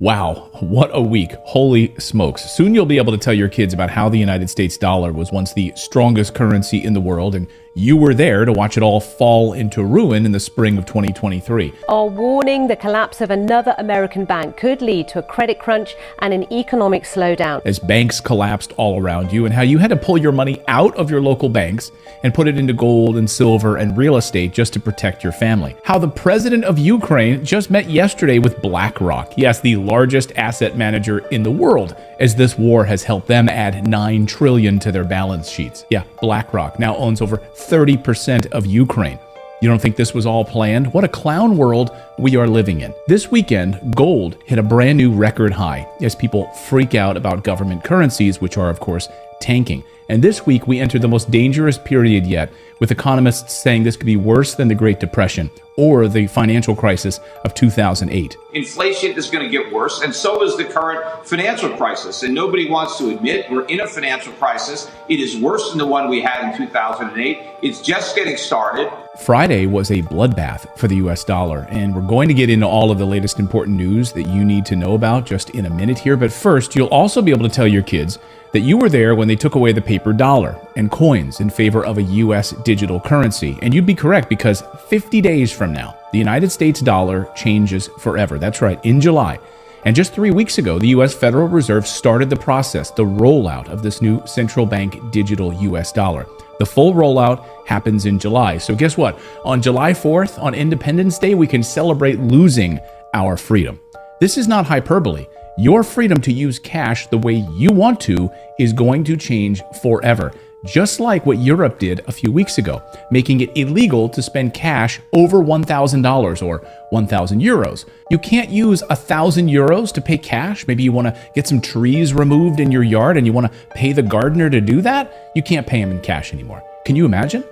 Wow, what a week. Holy smokes. Soon you'll be able to tell your kids about how the United States dollar was once the strongest currency in the world, and you were there to watch it all fall into ruin in the spring of 2023. Are warning the collapse of another American bank could lead to a credit crunch and an economic slowdown. As banks collapsed all around you, and how you had to pull your money out of your local banks and put it into gold and silver and real estate just to protect your family. How the president of Ukraine just met yesterday with BlackRock. Yes, the largest asset manager in the world, as this war has helped them add $9 trillion to their balance sheets. Yeah, BlackRock now owns over 30% of Ukraine. You don't think this was all planned? What a clown world we are living in. This weekend, gold hit a brand new record high as people freak out about government currencies, which are, of course, tanking. And this week, we entered the most dangerous period yet, with economists saying this could be worse than the Great Depression or the financial crisis of 2008. Inflation is going to get worse, and so is the current financial crisis. And nobody wants to admit we're in a financial crisis. It is worse than the one we had in 2008. It's just getting started. Friday was a bloodbath for the US dollar, and we're going to get into all of the latest important news that you need to know about just in a minute here. But first, you'll also be able to tell your kids that you were there when they took away the paper dollar and coins in favor of a US digital currency. And you'd be correct, because 50 days from now, the United States dollar changes forever. That's right, in July. And just 3 weeks ago, the US Federal Reserve started the process, the rollout of this new central bank digital US dollar. The full rollout happens in July. So guess what? On July 4th, on Independence Day, we can celebrate losing our freedom. This is not hyperbole. Your freedom to use cash the way you want to is going to change forever, just like what Europe did a few weeks ago, making it illegal to spend cash over $1,000 or 1,000 euros. You can't use 1,000 euros to pay cash. Maybe you want to get some trees removed in your yard and you want to pay the gardener to do that. You can't pay him in cash anymore. Can you imagine?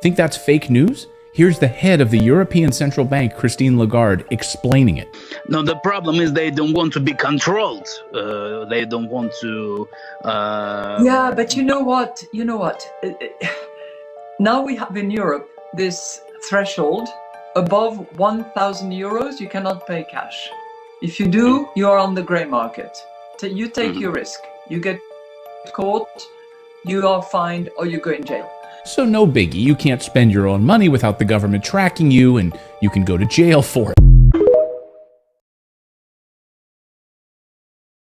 Think that's fake news? Here's the head of the European Central Bank, Christine Lagarde, explaining it. No, the problem is they don't want to be controlled. They don't want to... Yeah, but you know what? Now we have in Europe this threshold. Above 1,000 euros, you cannot pay cash. If you do, you are on the grey market. You take your risk. You get caught, you are fined, or you go in jail. So no biggie, you can't spend your own money without the government tracking you, and you can go to jail for it.